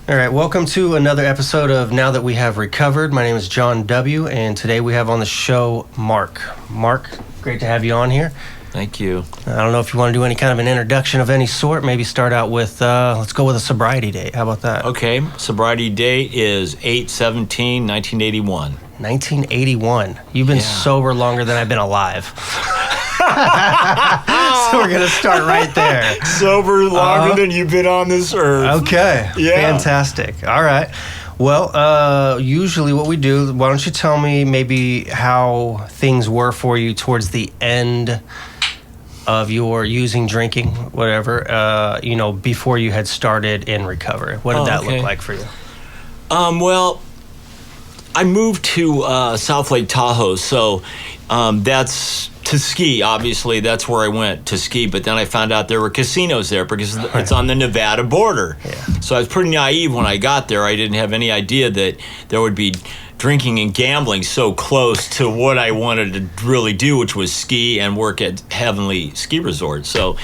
All right, welcome to another episode of Now That We Have Recovered. My name is John W., and today we have on the show Mark. Mark, great to have you on here. Thank you. I don't know if you want to do any kind of an introduction of any sort. Maybe start out with, let's go with a sobriety date. How about that? Okay, sobriety date is 8/17/1981. 1981. You've been sober longer than I've been alive. So we're going to start right there. Sober longer than you've been on this earth. Okay. Yeah. Fantastic. All right. Well, usually what we do, why don't you tell me maybe how things were for you towards the end of your using, drinking, whatever, before you had started in recovery. What did that look like for you? Well, I moved to South Lake Tahoe, so that's to ski. Obviously, that's where I went to ski. But then I found out there were casinos there because it's on the Nevada border. Yeah. So I was pretty naive when I got there. I didn't have any idea that there would be drinking and gambling so close to what I wanted to really do, which was ski and work at Heavenly Ski Resort. So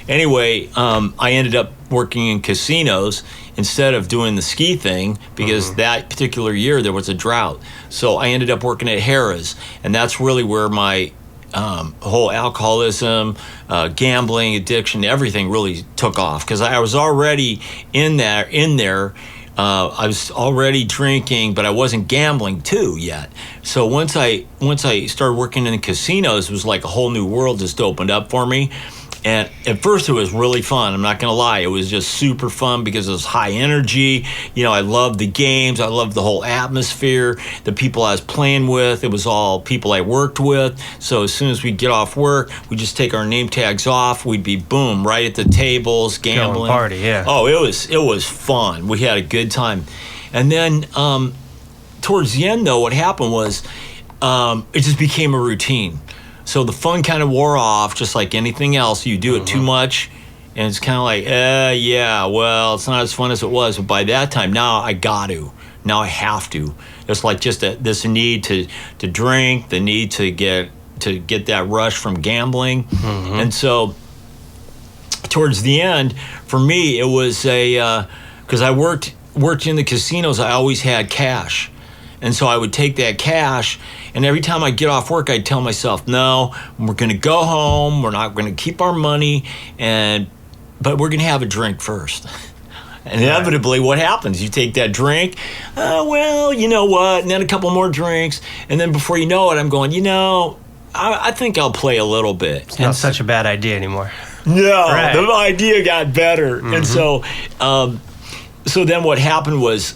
anyway, I ended up working in casinos instead of doing the ski thing because that particular year there was a drought. So I ended up working at Harrah's, and that's really where my whole alcoholism, gambling, addiction, everything really took off because I was already in there. I was already drinking, but I wasn't gambling too yet. So once I started working in the casinos, it was like a whole new world just opened up for me. And at first it was really fun. I'm not going to lie. It was just super fun because it was high energy. You know, I loved the games. I loved the whole atmosphere, the people I was playing with. It was all people I worked with. So as soon as we'd get off work, we'd just take our name tags off. We'd be, boom, right at the tables, gambling. Going party, yeah. Oh, it was fun. We had a good time. And then towards the end, though, what happened was it just became a routine. So the fun kind of wore off, just like anything else. You do it too much, and it's kind of like, well, it's not as fun as it was. But by that time, now I got to. Now I have to. It's like just this need to drink, the need to get that rush from gambling. And so towards the end, for me, it was because I worked in the casinos, I always had cash. And so I would take that cash, and every time I get off work, I'd tell myself, no, we're going to go home. We're not going to keep our money, but we're going to have a drink first. And inevitably, what happens? You take that drink, well, you know what, and then a couple more drinks, and then before you know it, I'm going, I think I'll play a little bit. It's not such a bad idea anymore. No, the idea got better. And so then what happened was...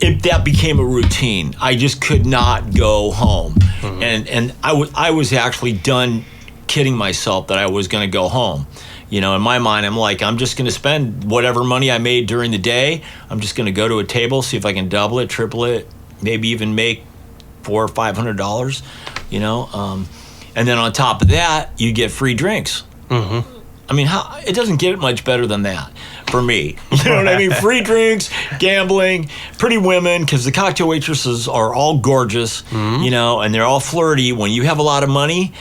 that became a routine. I just could not go home. And I was actually done kidding myself that I was going to go home. You know, in my mind, I'm like, I'm just going to spend whatever money I made during the day. I'm just going to go to a table, see if I can double it, triple it, maybe even make $400 or $500, and then on top of that, you get free drinks. I mean, it doesn't get much better than that for me. You know what I mean? Free drinks, gambling, pretty women, because the cocktail waitresses are all gorgeous, and they're all flirty. When you have a lot of money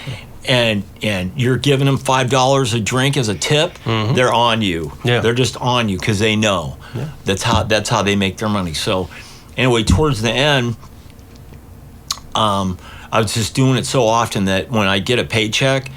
and you're giving them $5 a drink as a tip, they're on you. Yeah. They're just on you because they know. Yeah. That's how they make their money. So anyway, towards the end, I was just doing it so often that when I get a paycheck,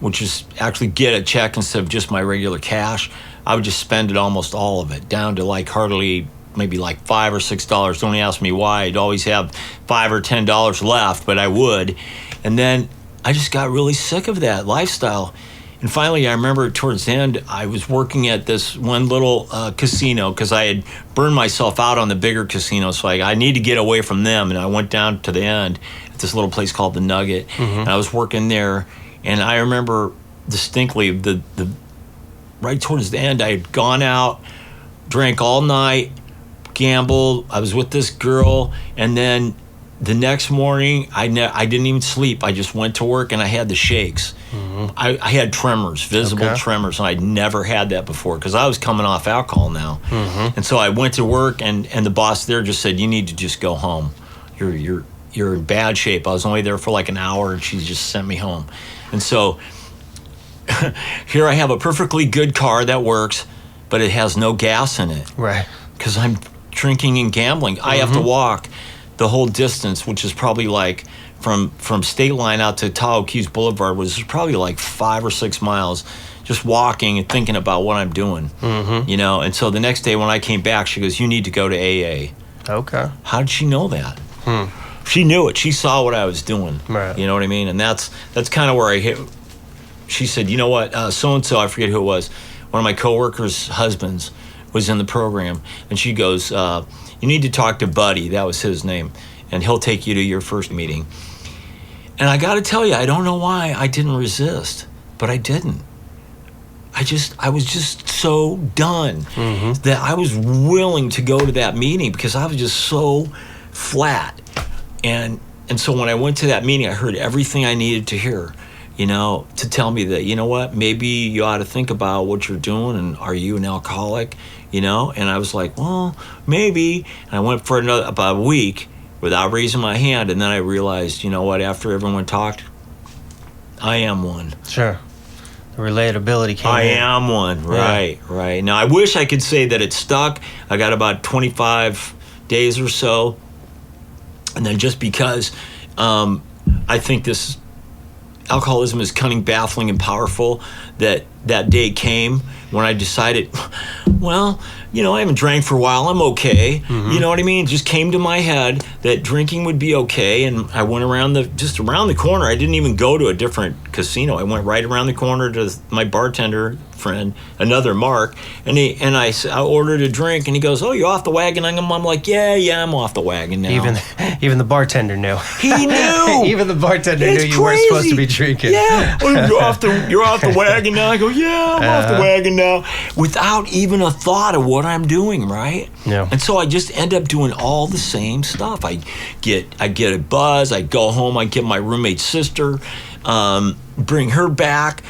which is actually get a check instead of just my regular cash, I would just spend it almost all of it, down to maybe like $5 or $6. Don't ask me why. I'd always have $5 or $10 left, but I would. And then I just got really sick of that lifestyle. And finally, I remember towards the end, I was working at this one little casino because I had burned myself out on the bigger casino. So I need to get away from them. And I went down to the end at this little place called the Nugget. And I was working there. And I remember distinctly the right towards the end, I had gone out, drank all night, gambled. I was with this girl, and then the next morning, I didn't even sleep. I just went to work, and I had the shakes. I had tremors, visible tremors, and I'd never had that before because I was coming off alcohol now. And so I went to work, and the boss there just said, "You need to just go home. You're in bad shape." I was only there for like an hour, and she just sent me home. And so here I have a perfectly good car that works, but it has no gas in it. Right. because I'm drinking and gambling. I have to walk the whole distance, which is probably like from State Line out to Tahoe Keys Boulevard was probably like 5 or 6 miles, just walking and thinking about what I'm doing, you know. And so the next day when I came back, she goes, "You need to go to AA." Okay. How did she know that? She knew it. She saw what I was doing. Right. You know what I mean? And that's kind of where I hit. She said, "You know what? So and so, I forget who it was. One of my coworkers' husbands was in the program, and she goes, you need to talk to Buddy." That was his name, and he'll take you to your first meeting. And I got to tell you, I don't know why I didn't resist, but I didn't. I was just so done that I was willing to go to that meeting because I was just so flat. And so when I went to that meeting, I heard everything I needed to hear, you know, to tell me that, you know what, maybe you ought to think about what you're doing, and are you an alcoholic, you know? And I was like, well, maybe. And I went for about a week without raising my hand, and then I realized, you know what, after everyone talked, I am one. Sure. The relatability came I in. am one, right, right. Now, I wish I could say that it stuck. I got about 25 days or so. And then just because I think this alcoholism is cunning, baffling, and powerful, that day came when I decided, well, you know, I haven't drank for a while. I'm okay. You know what I mean? It just came to my head that drinking would be okay. And I went around the corner. I didn't even go to a different casino. I went right around the corner to my bartender friend, another Mark, and I ordered a drink, and he goes, "Oh, you're off the wagon?" I'm like, yeah, I'm off the wagon now. Even the bartender knew. He knew. Even the bartender It's knew you crazy. weren't supposed to be drinking. Yeah. "Oh, you're off the wagon now." I go, "Yeah, I'm off the wagon now," without even a thought of what I'm doing, right? Yeah. And so I just end up doing all the same stuff. I get a buzz. I go home. I get my roommate's sister, bring her back.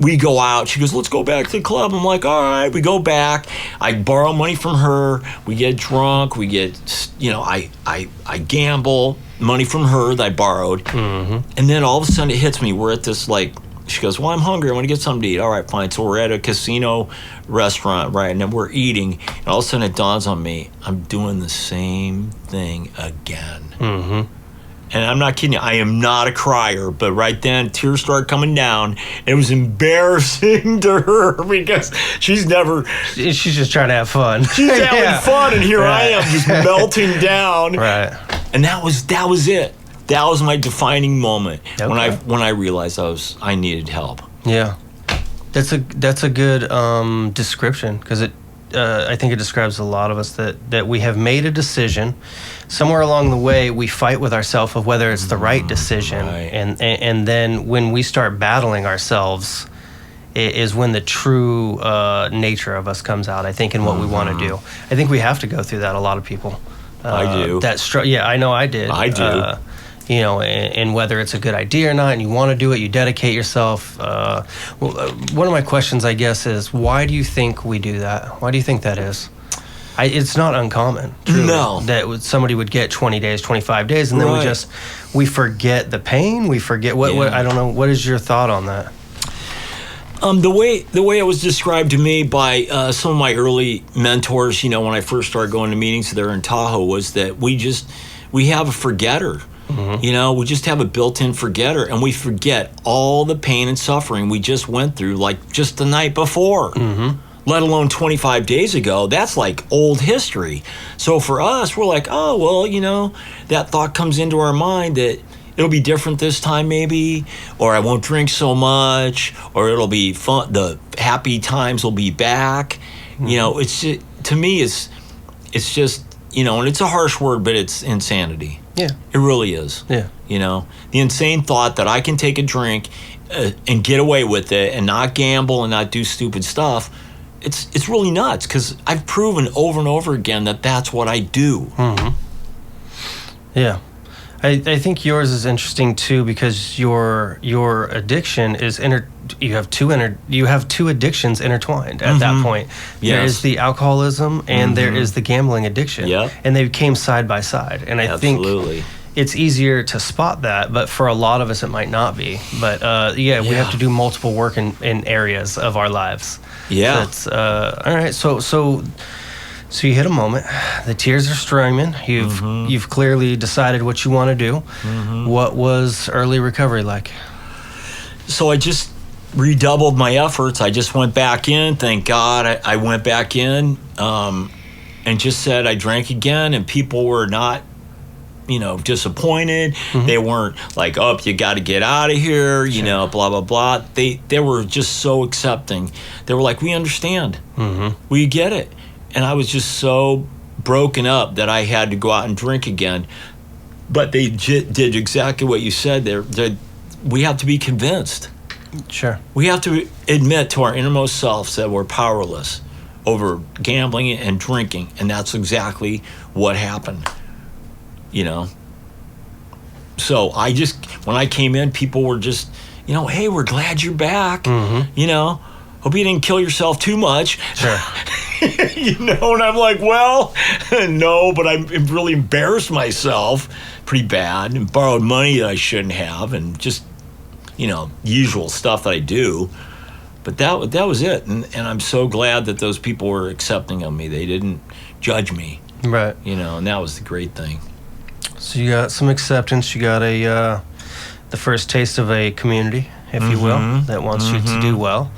We go out. She goes, "Let's go back to the club." I'm like, "All right." We go back. I borrow money from her. We get drunk. We get, you know, I gamble money from her that I borrowed. And then all of a sudden it hits me. We're at this, like, she goes, "Well, I'm hungry. I want to get something to eat." All right, fine. So we're at a casino restaurant, right? And then we're eating. And all of a sudden it dawns on me, I'm doing the same thing again. And I'm not kidding you. I am not a crier, but right then tears started coming down. It was embarrassing to her because she's just trying to have fun. She's having fun, and here I am just melting down. Right. And that was it. That was my defining moment when I realized I needed help. Yeah, that's a good description, because I think it describes a lot of us that we have made a decision. Somewhere along the way, we fight with ourselves of whether it's the right decision, and then when we start battling ourselves, is when the true nature of us comes out, I think, in what we want to do. I think we have to go through that. A lot of people. I do. Yeah, I know I did. I do. You know, and whether it's a good idea or not, and you want to do it, you dedicate yourself. One of my questions, I guess, is why do you think we do that? Why do you think that is? It's not uncommon, truly, that somebody would get 20 days, 25 days, and then we forget the pain. We forget what I don't know. What is your thought on that? The way it was described to me by some of my early mentors, you know, when I first started going to meetings there in Tahoe, was that we have a forgetter. You know, we just have a built-in forgetter, and we forget all the pain and suffering we just went through, like just the night before, let alone 25 days ago. That's like old history. So for us, we're like, oh, well, you know, that thought comes into our mind that it'll be different this time maybe, or I won't drink so much, or it'll be fun. The happy times will be back. You know, it's just, to me, it's just, you know, and it's a harsh word, but it's insanity. Yeah. It really is. Yeah. You know, the insane thought that I can take a drink and get away with it and not gamble and not do stupid stuff, it's really nuts, because I've proven over and over again that that's what I do. Yeah. I think yours is interesting too, because your addiction is you have two addictions intertwined at that point. Yes. There is the alcoholism and there is the gambling addiction. Yep. And they came side by side. And I think it's easier to spot that, but for a lot of us it might not be. But we have to do multiple work in areas of our lives. Yeah. So it's all right. So So you hit a moment. The tears are streaming. You've clearly decided what you want to do. What was early recovery like? So I just redoubled my efforts. I just went back in. Thank God I went back in and just said I drank again, and people were not, disappointed. They weren't like, oh, you got to get out of here, blah, blah, blah. They were just so accepting. They were like, we understand. We get it. And I was just so broken up that I had to go out and drink again. But they did exactly what you said. We have to be convinced. Sure. We have to admit to our innermost selves that we're powerless over gambling and drinking. And that's exactly what happened. So when I came in, people were just, hey, we're glad you're back. Hope you didn't kill yourself too much. Sure. And I'm like, well, no, but I really embarrassed myself pretty bad and borrowed money that I shouldn't have, and just, usual stuff that I do. But that was it. And I'm so glad that those people were accepting of me. They didn't judge me. Right. And that was the great thing. So you got some acceptance. You got the first taste of a community, if you will, that wants you to do well.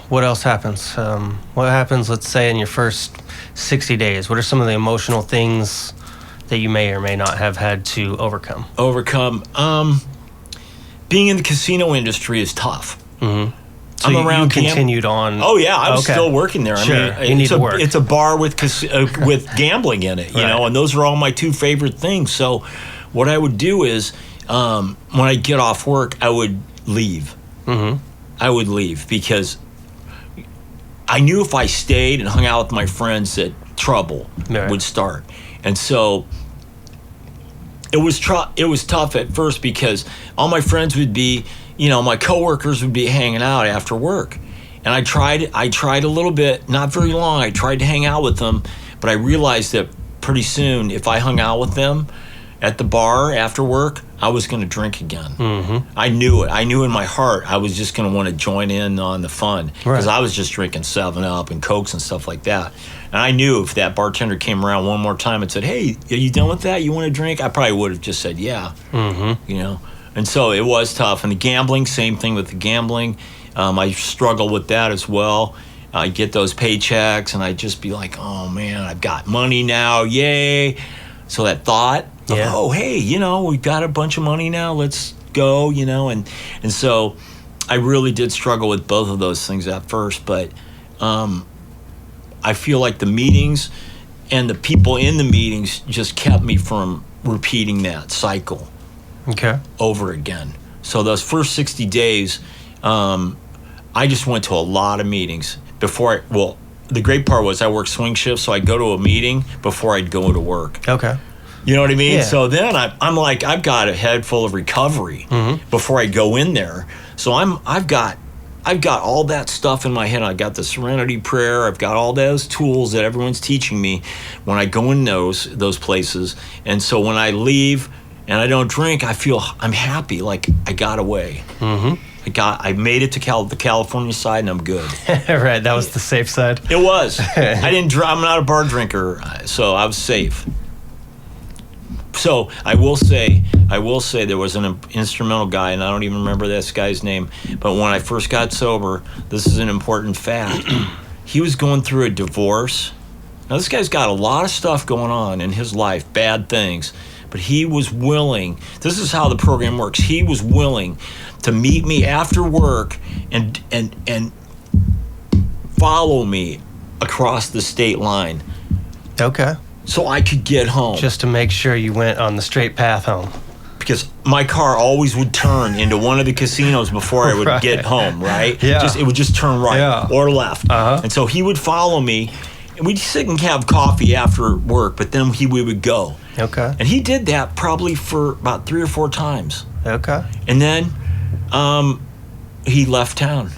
What else happens? What happens, let's say, in your first 60 days? What are some of the emotional things that you may or may not have had to overcome? Being in the casino industry is tough. So you continued on. Oh yeah, I was still working there. Sure. I mean, it's a bar with gambling in it, and those are all my two favorite things. So what I would do is when I get off work, I would leave. I would leave because I knew if I stayed and hung out with my friends that trouble would start. And so it was tough at first because all my friends would be, my coworkers would be hanging out after work. And I tried a little bit, not very long. I tried to hang out with them, but I realized that pretty soon if I hung out with them at the bar after work, I was going to drink again. I knew it. I knew in my heart I was just going to want to join in on the fun because I was just drinking 7-Up and Cokes and stuff like that. And I knew if that bartender came around one more time and said, hey, are you done with that? You want to drink? I probably would have just said, yeah. And so it was tough. And the gambling, same thing with the gambling. I struggle with that as well. I get those paychecks and I'd just be like, oh, man, I've got money now. Yay. So that thought, oh, hey, we've got a bunch of money now. Let's go, and so I really did struggle with both of those things at first. But I feel like the meetings and the people in the meetings just kept me from repeating that cycle over again. So those first 60 days, I just went to a lot of meetings before the great part was I worked swing shifts, so I'd go to a meeting before I'd go to work. You know what I mean? Yeah. So then I'm like, I've got a head full of recovery before I go in there. So I've got all that stuff in my head. I got the Serenity Prayer. I've got all those tools that everyone's teaching me when I go in those places. And so when I leave and I don't drink, I feel I'm happy, like I got away. I made it to the California side, and I'm good. Right, that was the safe side. It was. I'm not a bar drinker, so I was safe. So I will say there was an instrumental guy, and I don't even remember this guy's name, but when I first got sober, this is an important fact. He was going through a divorce. Now this guy's got a lot of stuff going on in his life, bad things, but he was willing, this is how the program works, he was willing to meet me after work and follow me across the state line. So I could get home. Just to make sure you went on the straight path home. Because my car always would turn into one of the casinos before I would get home, right? It would just turn right or left. And so he would follow me, and we'd sit and have coffee after work, but then we would go. And he did that probably for about 3 or 4 times. And then he left town.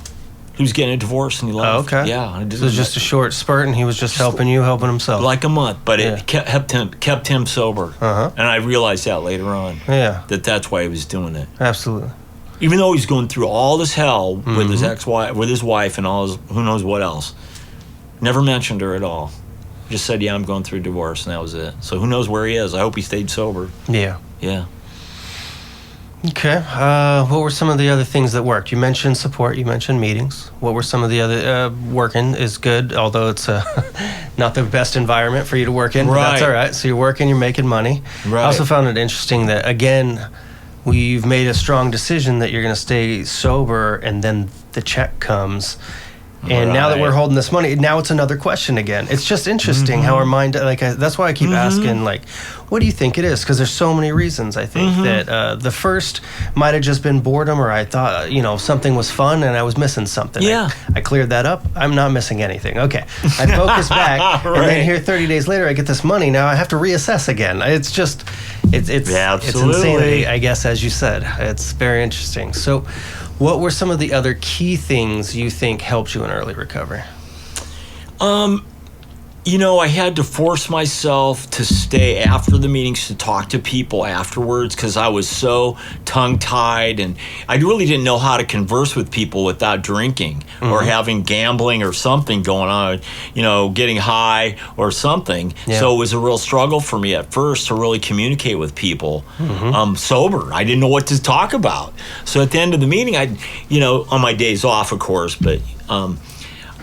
He was getting a divorce and he left. Yeah. So it was just a short spurt and he was just helping himself. Like a month, but it kept him sober. And I realized that later on. That's why he was doing it. Absolutely. Even though he's going through all this hell with his ex-wife, with his wife and all his, who knows what else. Never mentioned her at all. Just said, yeah, I'm going through a divorce, and that was it. So who knows where he is? I hope he stayed sober. Yeah. Yeah. Okay. What were some of the other things that worked? You mentioned support. You mentioned meetings. What were some of the other working is good, although it's not the best environment for you to work in. But that's all right. So you're working, you're making money. Right. I also found it interesting that, again, we've made a strong decision that you're going to stay sober, and then the check comes. And now that we're holding this money, now it's another question again. It's just interesting how our mind, that's why I keep asking, what do you think it is? Because there's so many reasons, I think, that the first might have just been boredom, or I thought, something was fun and I was missing something. Yeah. I cleared that up. I'm not missing anything. Okay. I focus back, and then here 30 days later, I get this money. Now I have to reassess again. It's just, it's insanity, I guess, as you said. It's very interesting. So, what were some of the other key things you think helped you in early recovery? I had to force myself to stay after the meetings to talk to people afterwards, because I was so tongue-tied, and I really didn't know how to converse with people without drinking or having gambling or something going on, getting high or something. Yeah. So it was a real struggle for me at first to really communicate with people sober. I didn't know what to talk about. So at the end of the meeting, on my days off, of course, but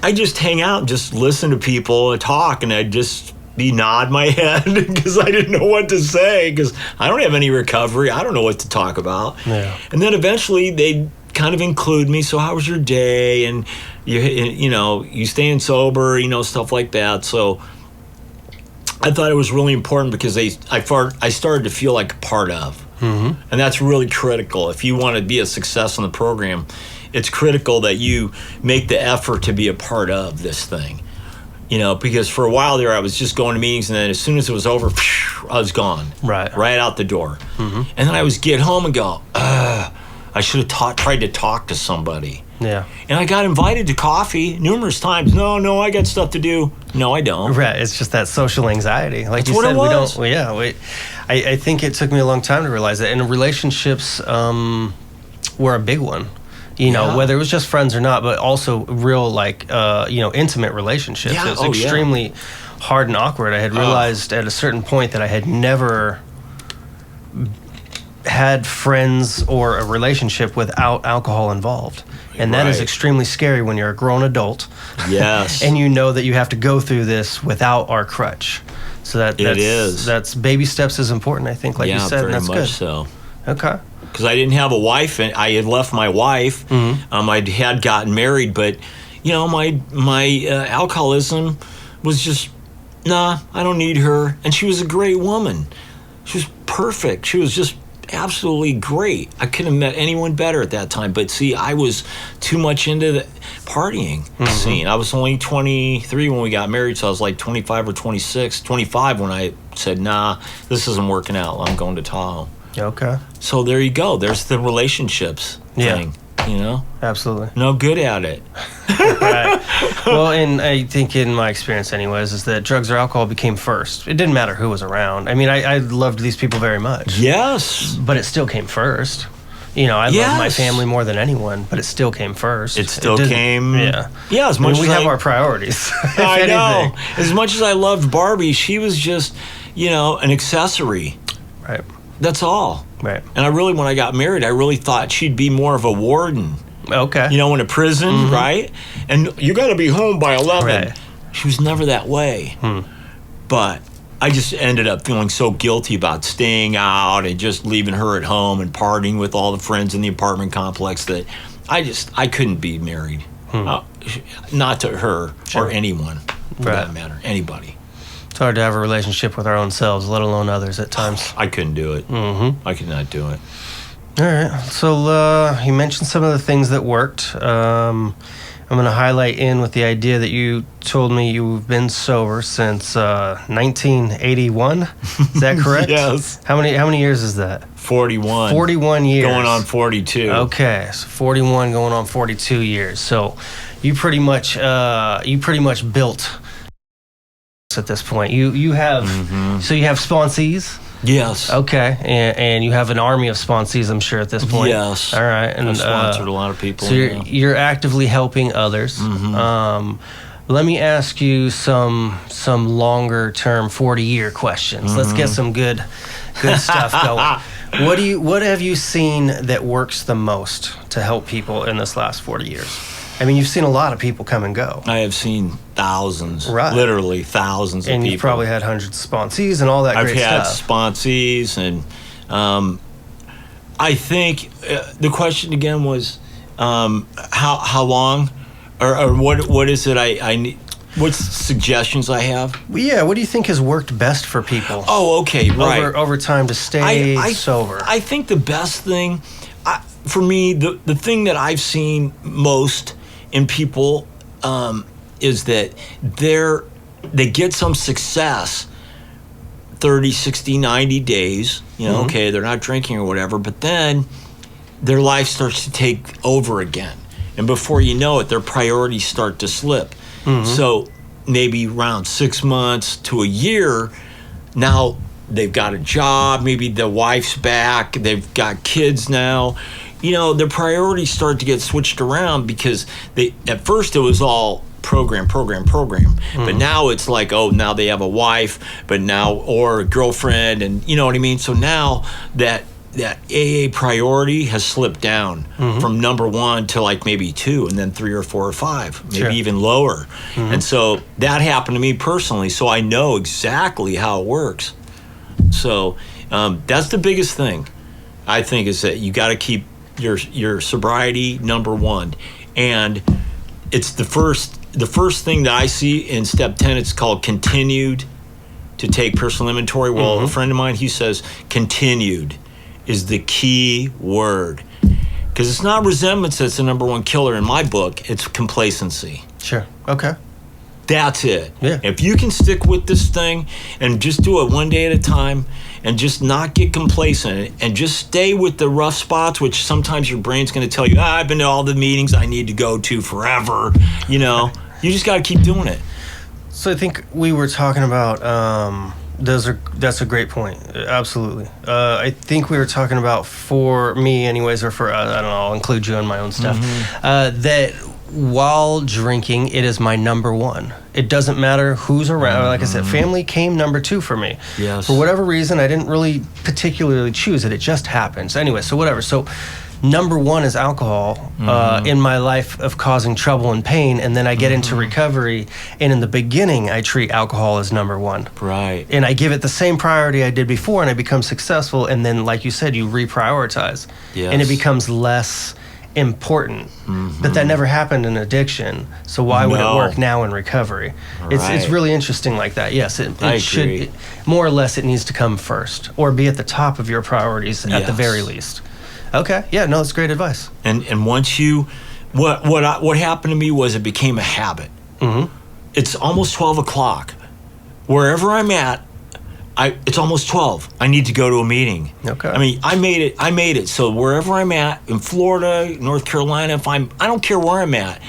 I just hang out and just listen to people and talk, and I'd just be nod my head because I didn't know what to say, because I don't have any recovery. I don't know what to talk about. Yeah. And then eventually they'd kind of include me. So how was your day? And you staying sober, stuff like that. So I thought it was really important, because I started to feel like a part of. And that's really critical. If you want to be a success in the program, it's critical that you make the effort to be a part of this thing. Because for a while there, I was just going to meetings, and then as soon as it was over, I was gone. Right out the door. And then I would get home and go, I should have tried to talk to somebody. Yeah. And I got invited to coffee numerous times. No, I got stuff to do. No, I don't. Right. It's just that social anxiety. Like that's you said, we don't. Well, yeah. I think it took me a long time to realize that. And relationships were a big one. Whether it was just friends or not, but also real, intimate relationships. Yeah. It was extremely hard and awkward. I had realized at a certain point that I had never had friends or a relationship without alcohol involved. And that is extremely scary when you're a grown adult. Yes. And you know that you have to go through this without our crutch. So that's baby steps is important, I think, like you said, and that's good. Yeah, very much so. Okay. Because I didn't have a wife, and I had left my wife. I had gotten married, but my alcoholism was just, I don't need her. And she was a great woman. She was perfect. She was just absolutely great. I couldn't have met anyone better at that time. But see, I was too much into the partying scene. I was only 23 when we got married, so I was like 25 or 25 when I said, this isn't working out. I'm going to Tahoe. Okay. So there you go. There's the relationships thing. Absolutely. No good at it. Right. Well, and I think in my experience anyways, is that drugs or alcohol became first. It didn't matter who was around. I mean, I loved these people very much. Yes. But it still came first. I love my family more than anyone, but it still came first. It still came. Yeah. Yeah, as much as we have our priorities. I know. As much as I loved Barbie, she was just, an accessory. Right. That's all. Right. And when I got married, I really thought she'd be more of a warden. Okay. In a prison, right? And you got to be home by 11. Right. She was never that way. But I just ended up feeling so guilty about staying out and just leaving her at home and partying with all the friends in the apartment complex that I couldn't be married. Not to her or anyone, for that matter, anybody. It's hard to have a relationship with our own selves, let alone others at times. I couldn't do it. I could not do it. All right. So you mentioned some of the things that worked. I'm going to highlight in with the idea that you told me you've been sober since 1981. Is that correct? Yes. How many years is that? 41. 41 years. Going on 42. Okay. So 41 going on 42 years. So you pretty much built at this point. You have so you have sponsees. Yes. Okay. And you have an army of sponsees, I'm sure, at this point. Yes. All right. And I've sponsored a lot of people. So you're actively helping others. Let me ask you some longer term 40-year questions. Let's get some good stuff going. What have you seen that works the most to help people in this last 40 years? I mean, you've seen a lot of people come and go. I have seen thousands, right. Literally thousands of people. And you've probably had hundreds of sponsees and all that great stuff. I've had sponsees, and I think the question again was how long, or what is it I need? What suggestions I have? Well, yeah, what do you think has worked best for people? Oh, okay, right. Over time to stay sober. I think the best thing, for me, the thing that I've seen most in people is that they get some success 30, 60, 90 days, okay, they're not drinking or whatever, but then their life starts to take over again. And before you know it, their priorities start to slip. So maybe around 6 months to a year, now they've got a job, maybe the wife's back, they've got kids now. Their priorities start to get switched around because at first it was all program. But now it's like, now they have a wife, or a girlfriend, and you know what I mean? So now that AA priority has slipped down from number 1 to like maybe 2, and then 3 or 4 or 5, maybe even lower. And so that happened to me personally, so I know exactly how it works. So that's the biggest thing, I think, is that you got to keep your sobriety number 1. And it's the first thing that I see in step 10. It's called continued to take personal inventory. Well, a friend of mine, he says continued is the key word, because it's not resentment that's the number 1 killer in my book. It's complacency. Sure. Okay. That's it. Yeah. If you can stick with this thing and just do it one day at a time and just not get complacent and just stay with the rough spots, which sometimes your brain's going to tell you, I've been to all the meetings I need to go to forever. You just got to keep doing it. So I think we were talking about that's a great point. Absolutely. I think we were talking about, for me anyways, or for I don't know, I'll include you in my own stuff, that while drinking, it is my number 1. It doesn't matter who's around. Like I said, family came number 2 for me. Yes. For whatever reason, I didn't really particularly choose it. It just happens. Anyway, so whatever. So number 1 is alcohol in my life of causing trouble and pain, and then I get into recovery, and in the beginning I treat alcohol as number 1. Right. And I give it the same priority I did before, and I become successful, and then, like you said, you reprioritize. Yes. And it becomes less important. But that never happened in addiction, so why would it work now in recovery? It's really interesting like that. Yes, it should, more or less, it needs to come first, or be at the top of your priorities at the very least. Okay. Yeah. No, it's great advice. And once you, what happened to me was it became a habit. It's almost 12 o'clock. Wherever I'm at, it's almost 12. I need to go to a meeting. Okay. I mean, I made it. So wherever I'm at, in Florida, North Carolina, I don't care where I'm at,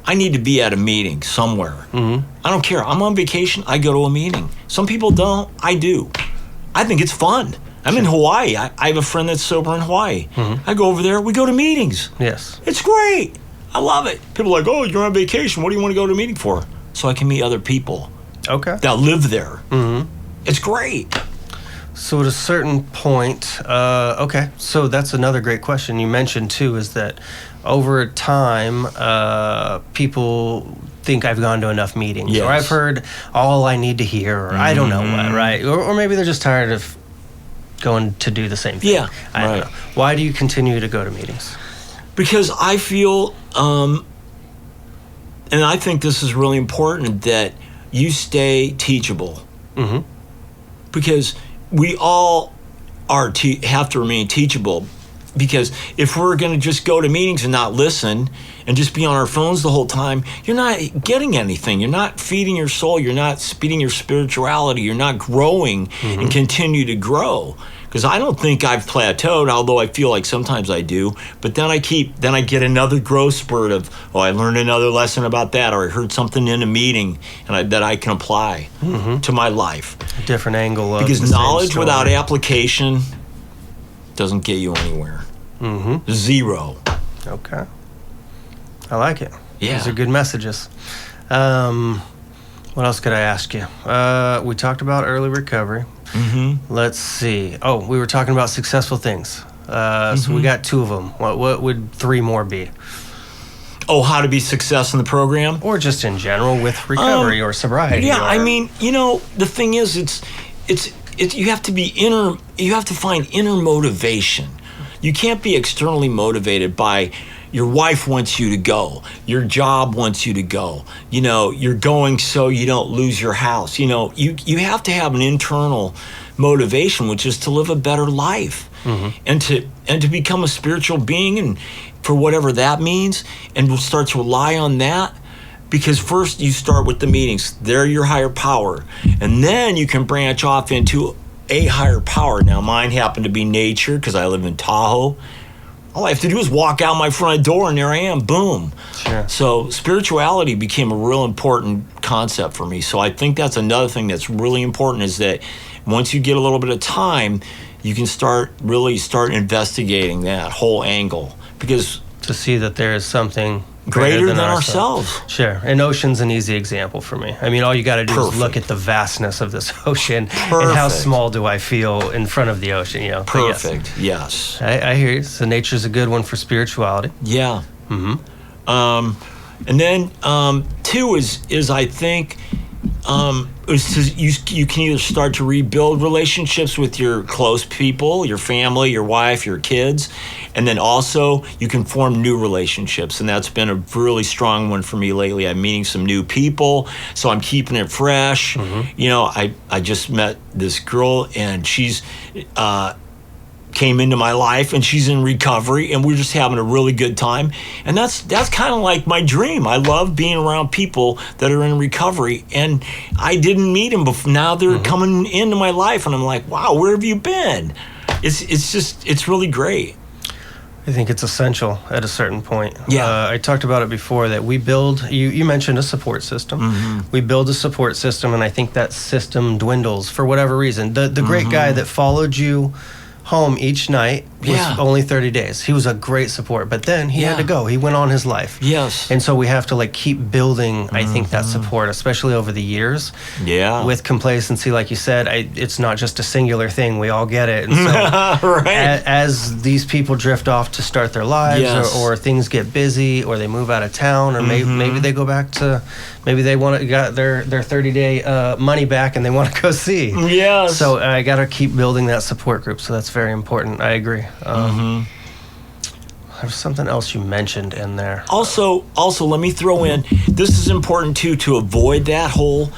I need to be at a meeting somewhere. I don't care. I'm on vacation. I go to a meeting. Some people don't. I do. I think it's fun. I'm in Hawaii. I have a friend that's sober in Hawaii. I go over there. We go to meetings. Yes. It's great. I love it. People are like, oh, you're on vacation. What do you want to go to a meeting for? So I can meet other people. Okay. That live there. It's great. So at a certain point, okay, so that's another great question you mentioned too, is that over time, people think I've gone to enough meetings, or I've heard all I need to hear, or I don't know what, right? Or maybe they're just tired of going to do the same thing. Yeah, I don't know. Why do you continue to go to meetings? Because I feel, and I think this is really important, that you stay teachable. Because we all have to remain teachable. Because if we're going to just go to meetings and not listen and just be on our phones the whole time, you're not getting anything. You're not feeding your soul. You're not feeding your spirituality. You're not growing and continue to grow. Because I don't think I've plateaued, although I feel like sometimes I do. But then I get another growth spurt of, I learned another lesson about that, or I heard something in a meeting that I can apply to my life. A different angle of because knowledge without application doesn't get you anywhere. Zero. Okay. I like it. Yeah. Those are good messages. What else could I ask you? We talked about early recovery. Mm-hmm. Let's see. Oh, we were talking about successful things. So we got 2 of them. What would 3 more be? Oh, how to be success in the program? Or just in general with recovery or sobriety? Yeah, I mean, the thing is, it's you have to find inner motivation. You can't be externally motivated by your wife wants you to go, your job wants you to go, you're going so you don't lose your house. You have to have an internal motivation, which is to live a better life, and to become a spiritual being, and for whatever that means, and we'll start to rely on that. Because first you start with the meetings, they're your higher power, and then you can branch off into a higher power. Now mine happened to be nature because I live in Tahoe. All I have to do is walk out my front door and there I am, boom. Sure. So spirituality became a real important concept for me. So I think that's another thing that's really important, is that once you get a little bit of time, you can start investigating that whole angle, because to see that there is something greater than ourselves. Sure. And ocean's an easy example for me. I mean, all you got to do is look at the vastness of this ocean and how small do I feel in front of the ocean. Perfect. Yes. I hear you. So nature's a good one for spirituality. Yeah. Mm-hmm. And then 2 is I think you can either start to rebuild relationships with your close people, your family, your wife, your kids, and then also you can form new relationships, and that's been a really strong one for me lately. I'm meeting some new people, so I'm keeping it fresh. I just met this girl, and she's came into my life, and she's in recovery, and we're just having a really good time. And that's kind of like my dream. I love being around people that are in recovery, and I didn't meet them before. Now they're coming into my life, and I'm like, wow, where have you been? It's really great. I think it's essential at a certain point. Yeah. I talked about it before that we build, you mentioned a support system. We build a support system, and I think that system dwindles for whatever reason. The great guy that followed you home each night was only 30 days. He was a great support, but then he had to go. He went on his life. Yes. And so we have to keep building, I think, that support, especially over the years. Yeah. With complacency, like you said, it's not just a singular thing. We all get it. And so right. as these people drift off to start their lives, or things get busy, or they move out of town, or maybe they go back to, maybe they got their 30-day money back and they want to go see. Yes. So I got to keep building that support group. So that's very important. I agree. There's something else you mentioned in there. Also, let me throw in, this is important too, to avoid that whole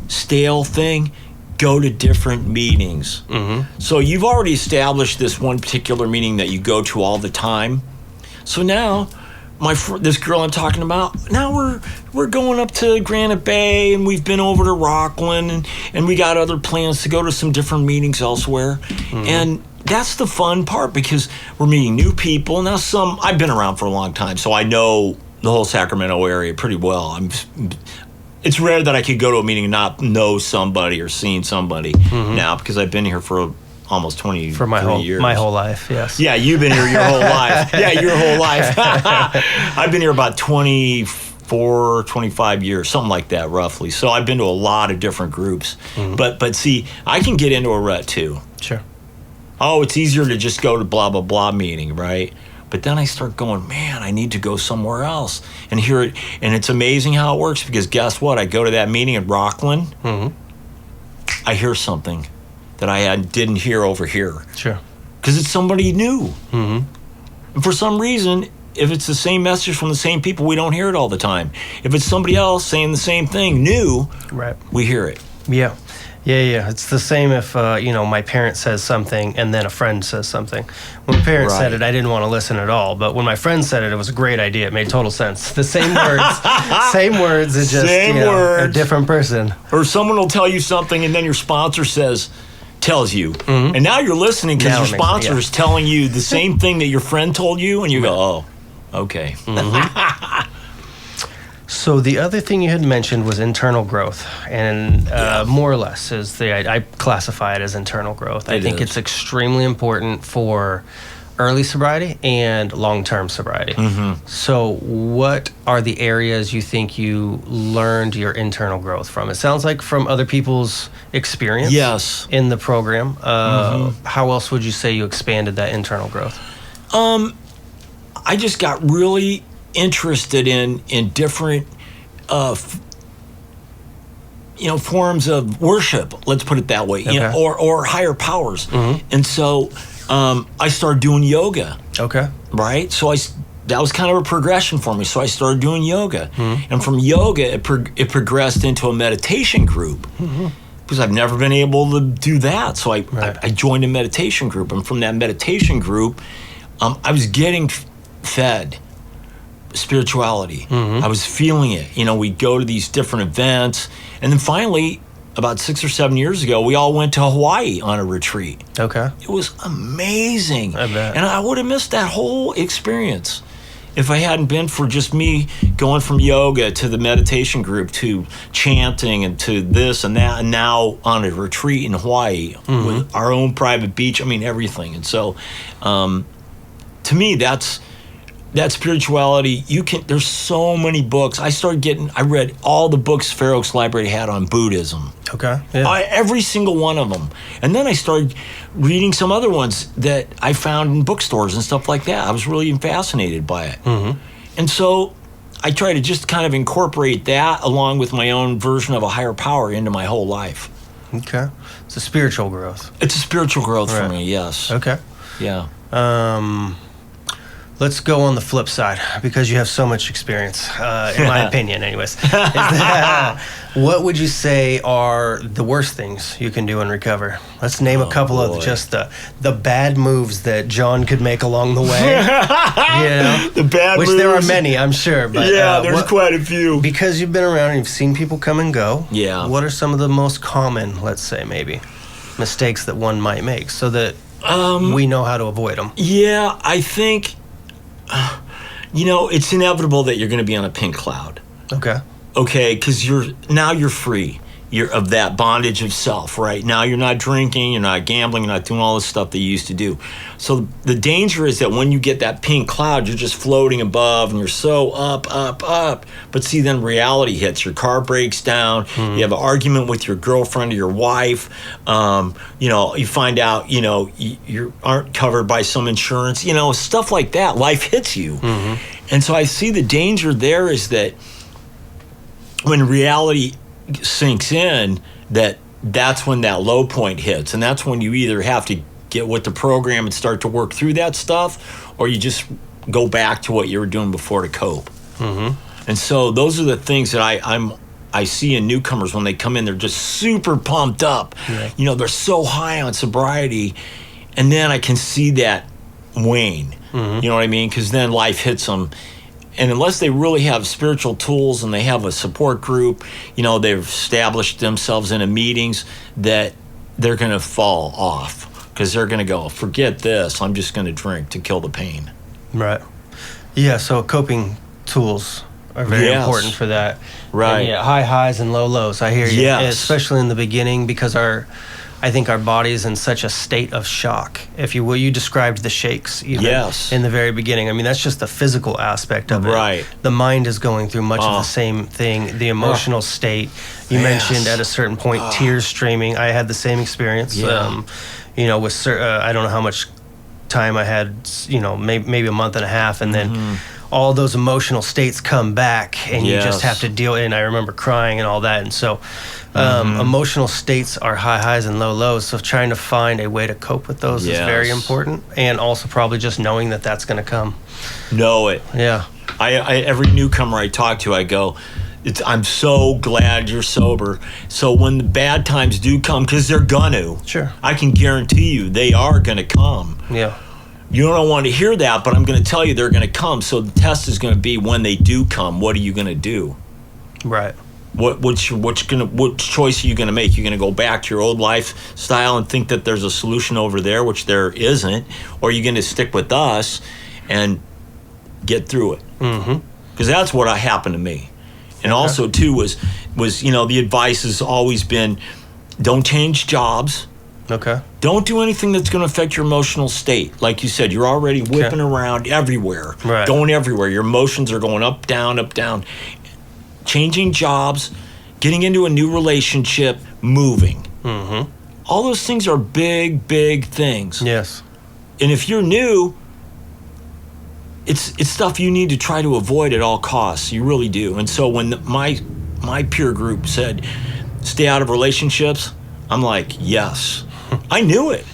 stale thing. Go to different meetings. So you've already established this one particular meeting that you go to all the time. So now, this girl I'm talking about, now we're going up to Granite Bay, and we've been over to Rockland, and we got other plans to go to some different meetings elsewhere. And that's the fun part, because we're meeting new people. Now I've been around for a long time, so I know the whole Sacramento area pretty well. It's rare that I could go to a meeting and not know somebody or seen somebody now, because I've been here for almost 20 years. My whole life, yes. Yeah, you've been here your whole life. Yeah, your whole life. I've been here about 24, 25 years, something like that, roughly. So I've been to a lot of different groups. But see, I can get into a rut too. Sure. Oh, it's easier to just go to blah, blah, blah meeting, right? But then I start going, man, I need to go somewhere else and hear it. And it's amazing how it works, because guess what? I go to that meeting in Rockland. I hear something that I didn't hear over here. Sure. Because it's somebody new. And for some reason, if it's the same message from the same people, we don't hear it all the time. If it's somebody else saying the same thing, new, we hear it. Yeah. It's the same if, my parent says something and then a friend says something. When my parent said it, I didn't want to listen at all. But when my friend said it, it was a great idea. It made total sense. The same words, it's just a different person. Or someone will tell you something, and then your sponsor tells you. And now you're listening because your sponsor is telling you the same thing that your friend told you, and you go, oh, okay. So the other thing you had mentioned was internal growth, and more or less I classify it as internal growth. I think it's extremely important for early sobriety and long-term sobriety. So what are the areas you think you learned your internal growth from? It sounds like from other people's experience Yes. in the program. How else would you say you expanded that internal growth? I just got really interested in different forms of worship, let's put it that way, or higher powers. And so I started doing yoga. Okay. Right? So that was kind of a progression for me. So I started doing yoga. And from yoga, it progressed into a meditation group. Because I've never been able to do that. So I joined a meditation group. And from that meditation group, I was getting fed spirituality. I was feeling it. We'd go to these different events. And then finally, about 6 or 7 years ago, we all went to Hawaii on a retreat. Okay. It was amazing. I bet. And I would have missed that whole experience if I hadn't been for just me going from yoga to the meditation group to chanting and to this and that, and now on a retreat in Hawaii with our own private beach. I mean, everything. And so to me, that's that spirituality. There's so many books. I read all the books Fair Oaks Library had on Buddhism. Okay. Yeah. Every single one of them. And then I started reading some other ones that I found in bookstores and stuff like that. I was really fascinated by it. And so I try to just kind of incorporate that along with my own version of a higher power into my whole life. Okay. It's a spiritual growth. It's a spiritual growth for me, yes. Okay. Yeah. Let's go on the flip side, because you have so much experience, in my opinion, anyways. What would you say are the worst things you can do and recover? Let's name a couple of just the bad moves that John could make along the way. The bad moves. Which there are many, I'm sure. But, there's quite a few. Because you've been around and you've seen people come and go. Yeah. What are some of the most common, let's say, maybe, mistakes that one might make so that we know how to avoid them? Yeah, I think... it's inevitable that you're going to be on a pink cloud. Okay, because you're free. You're of that bondage of self, right? Now you're not drinking, you're not gambling, you're not doing all the stuff that you used to do. So the danger is that when you get that pink cloud, you're just floating above and you're so up. But see, then reality hits. Your car breaks down. You have an argument with your girlfriend or your wife. You find out, you aren't covered by some insurance. Stuff like that. Life hits you. And so I see the danger there is that when reality sinks in, that's when that low point hits, and that's when you either have to get with the program and start to work through that stuff, or you just go back to what you were doing before to cope. And so those are the things that I see in newcomers when they come in. They're just super pumped up. They're so high on sobriety, and then I can see that wane. You know what I mean? Because then life hits them. And unless they really have spiritual tools and they have a support group, they've established themselves in meetings, that they're going to fall off because they're going to go, forget this, I'm just going to drink to kill the pain. Right. Yeah, so coping tools are very important for that. Right. And high highs and low lows. I hear you. Yes. Especially in the beginning, because I think our body is in such a state of shock, if you will. You described the shakes even in the very beginning. I mean, that's just the physical aspect of it. Right. The mind is going through much of the same thing, the emotional state. You mentioned at a certain point tears streaming. I had the same experience. With I don't know how much time I had, maybe a month and a half, and then all those emotional states come back, and you just have to deal. And I remember crying and all that. And so emotional states are high highs and low lows. So trying to find a way to cope with those is very important, and also probably just knowing that that's going to come. Know it. Yeah. I every newcomer I talk to, I go, I'm so glad you're sober. So when the bad times do come, because they're gonna, I can guarantee you they are gonna come. Yeah. You don't want to hear that, but I'm going to tell you they're going to come. So the test is going to be when they do come, what are you going to do? Right. What choice are you going to make? You're going to go back to your old lifestyle and think that there's a solution over there, which there isn't, or are you going to stick with us and get through it? Because that's what happened to me. And also too was the advice has always been, don't change jobs. Okay. Don't do anything that's going to affect your emotional state. Like you said, you're already whipping around everywhere, going everywhere. Your emotions are going up, down, up, down. Changing jobs, getting into a new relationship, moving. Mm-hmm. All those things are big, big things. Yes. And if you're new, it's stuff you need to try to avoid at all costs. You really do. And so when my peer group said, stay out of relationships, I'm like, yes. I knew it.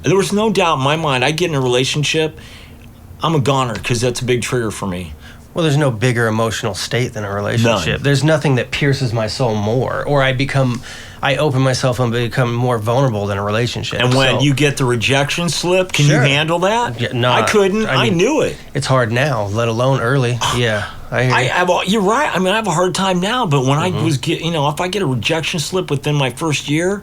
There was no doubt in my mind. I get in a relationship, I'm a goner because that's a big trigger for me. Well, there's no bigger emotional state than a relationship. None. There's nothing that pierces my soul more, or I open myself and become more vulnerable than a relationship. And when you get the rejection slip, can you handle that? Yeah, no, I couldn't. I knew it. It's hard now, let alone early. Yeah, I hear you. You're right. I mean, I have a hard time now, but when I was if I get a rejection slip within my first year,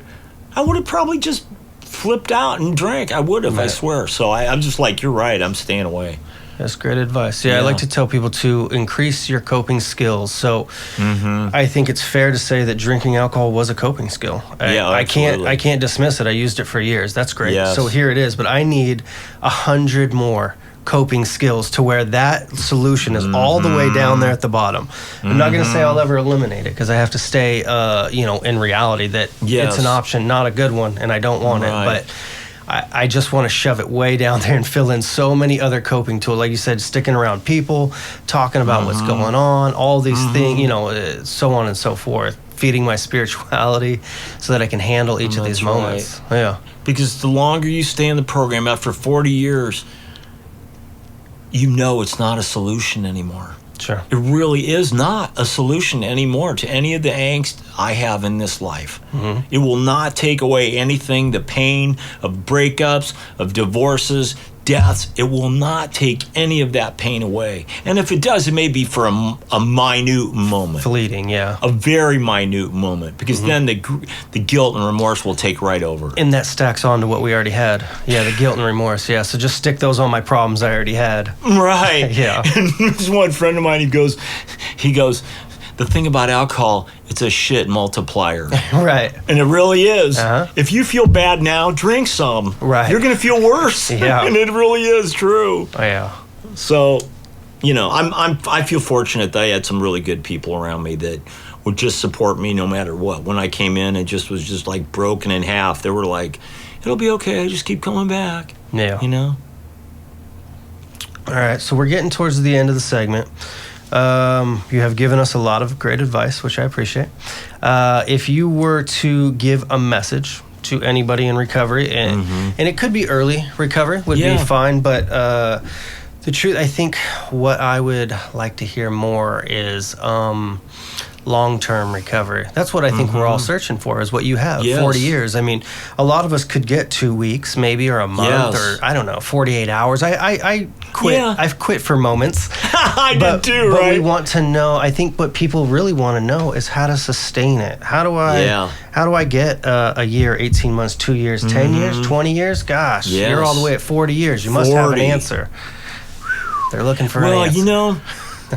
I would have probably just flipped out and drank. I would have, I swear. So I'm just like, you're right. I'm staying away. That's great advice. Yeah, I like to tell people to increase your coping skills. So I think it's fair to say that drinking alcohol was a coping skill. I can't dismiss it. I used it for years. That's great. Yes. So here it is. But I need 100 more coping skills to where that solution is all the way down there at the bottom. I'm not going to say I'll ever eliminate it because I have to stay, in reality that it's an option, not a good one, and I don't want it. But I just want to shove it way down there and fill in so many other coping tools. Like you said, sticking around people, talking about what's going on, all these things, so on and so forth. Feeding my spirituality so that I can handle each of these moments. Right. Yeah. Because the longer you stay in the program, after 40 years, it's not a solution anymore. Sure. It really is not a solution anymore to any of the angst I have in this life. It will not take away anything, the pain of breakups, of divorces, deaths. It will not take any of that pain away. And if it does, it may be for a minute moment. Fleeting, yeah. A very minute moment. Because then the guilt and remorse will take right over. And that stacks on to what we already had. Yeah, the guilt and remorse. Yeah, so just stick those on my problems I already had. Right. Yeah. And there's one friend of mine, he goes, the thing about alcohol, it's a shit multiplier. Right. And it really is. If you feel bad now, drink some. Right. You're going to feel worse. Yeah. And it really is true. Oh, yeah. So, I feel fortunate that I had some really good people around me that would just support me no matter what. When I came in, it just was just like broken in half. They were like, it'll be okay. Just keep coming back. Yeah. All right. So we're getting towards the end of the segment. You have given us a lot of great advice, which I appreciate. If you were to give a message to anybody in recovery, and it could be early recovery, would be fine, but the truth, I think what I would like to hear more is long-term recovery. That's what I think we're all searching for, is what you have, 40 years. I mean, a lot of us could get 2 weeks maybe, or a month, or I don't know, 48 hours. I quit. I've quit for moments. I did too, but right? we want to know, I think what people really want to know is how to sustain it. How do I get a year, 18 months, 2 years, 10 years, 20 years? Gosh, you're all the way at 40 years. You must have an answer. They're looking for an answer. Well,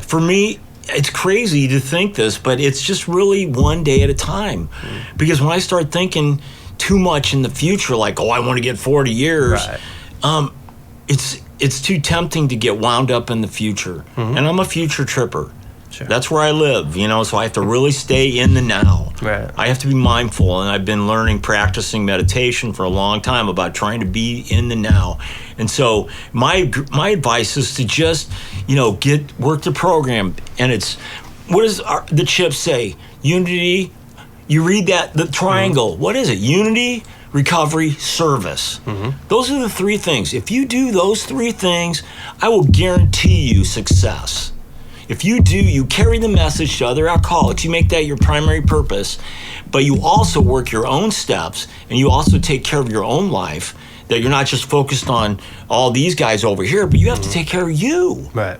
for me, it's crazy to think this, but it's just really one day at a time. Because when I start thinking too much in the future, like, I want to get 40 years, it's too tempting to get wound up in the future. And I'm a future tripper. Sure. That's where I live, so I have to really stay in the now. Right. I have to be mindful, and I've been practicing meditation for a long time about trying to be in the now. And so my advice is to just, work the program. And it's, what does the chip say? Unity, you read that, the triangle. What is it? Unity, recovery, service. Those are the three things. If you do those three things, I will guarantee you success. If you do, you carry the message to other alcoholics. You make that your primary purpose, but you also work your own steps, and you also take care of your own life, that you're not just focused on all these guys over here, but you have to take care of you. Right.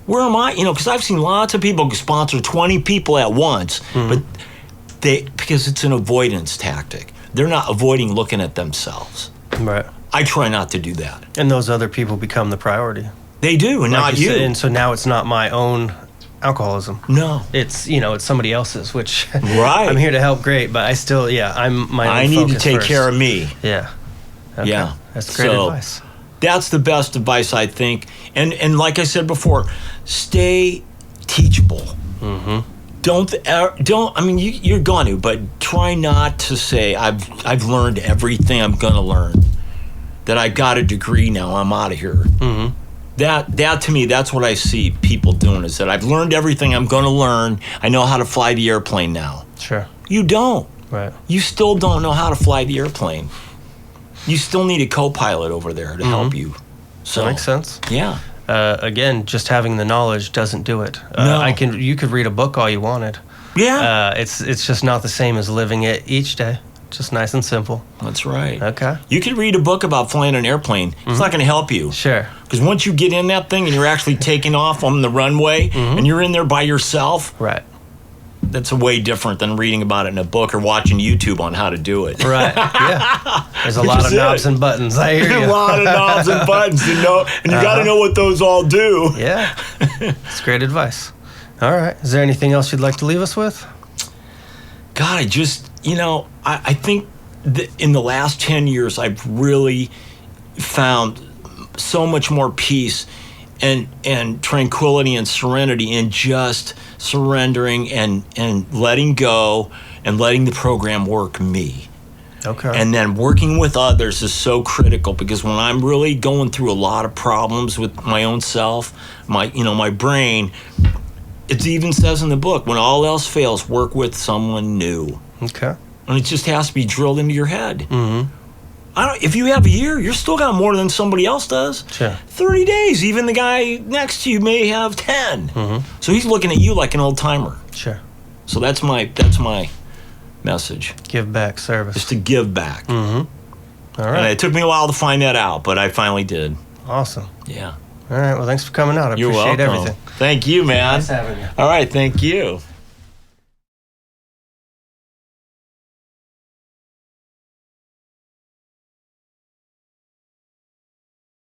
Where am I? Because I've seen lots of people sponsor 20 people at once, but because it's an avoidance tactic. They're not avoiding looking at themselves. Right. I try not to do that. And those other people become the priority. They do, and like not you. And so now it's not my own alcoholism. No. It's, it's somebody else's, which Right. I'm here to help, great, but I still, I'm my own I need to focus take first. care of me. Yeah. Okay. Yeah. That's great So, advice. That's the best advice, I think. And like I said before, stay teachable. Mm-hmm. Don't. I mean, you're going to, but try not to say I've learned everything I'm going to learn. That I got a degree now, I'm out of here. Mm-hmm. That to me, that's what I see people doing, is that I've learned everything I'm going to learn. I know how to fly the airplane now. Sure. You don't. Right. You still don't know how to fly the airplane. You still need a co-pilot over there to help you. So That makes sense. Yeah. Again, just having the knowledge doesn't do it. No. You could read a book all you wanted. Yeah. It's just not the same as living it each day. Just nice and simple. That's right. Okay. You could read a book about flying an airplane. It's not going to help you. Sure. Because once you get in that thing and you're actually taking off on the runway and you're in there by yourself, Right. that's way different than reading about it in a book or watching YouTube on how to do it. Right. Yeah. There's a Which lot is of knobs it. and buttons. I hear you. A lot of knobs and buttons to know, and you got to know what those all do. Yeah. It's great advice. All right. Is there anything else you'd like to leave us with? God, I just, I think that in the last 10 years, I've really found so much more peace and tranquility and serenity in just surrendering and letting go and letting the program work me. Okay. And then working with others is so critical, because when I'm really going through a lot of problems with my own self, my brain, it even says in the book, when all else fails, work with someone new. Okay. And it just has to be drilled into your head. Mm-hmm. If you have a year, you're still got more than somebody else does. Sure. 30 days, even the guy next to you may have 10. Mm-hmm. So he's looking at you like an old timer. Sure. So that's my message, Give back is service. to give back. Mm-hmm. All And right. it took me a while to find that out, but I finally did. Awesome. Yeah. All right. Well, thanks for coming out. I You're appreciate welcome. everything. Thank you, man. Nice having you. All right, thank you.